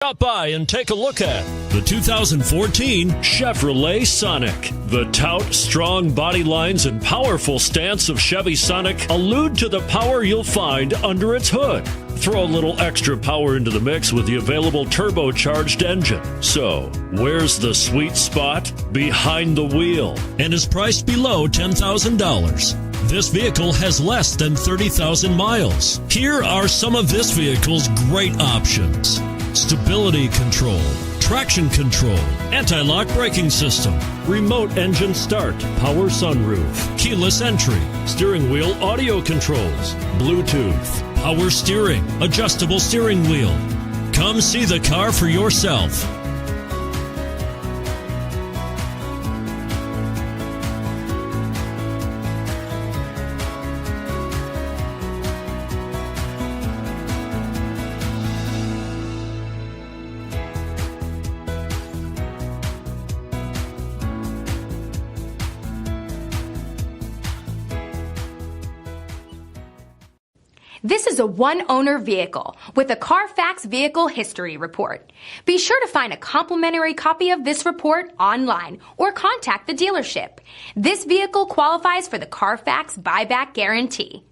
Stop by and take a look at the 2014 Chevrolet Sonic. The tout, strong body lines, and powerful stance of Chevy Sonic allude to the power you'll find under its hood. Throw a little extra power into the mix with the available turbocharged engine. So, where's the sweet spot? Behind the wheel, and is priced below $10,000. This vehicle has less than 30,000 miles. Here are some of this vehicle's great options: stability control, traction control, anti-lock braking system, remote engine start, power sunroof, keyless entry, steering wheel audio controls, Bluetooth, power steering, adjustable steering wheel. Come see the car for yourself. This is a one-owner vehicle with a CARFAX Vehicle History Report. Be sure to find a complimentary copy of this report online or contact the dealership. This vehicle qualifies for the CARFAX Buyback Guarantee.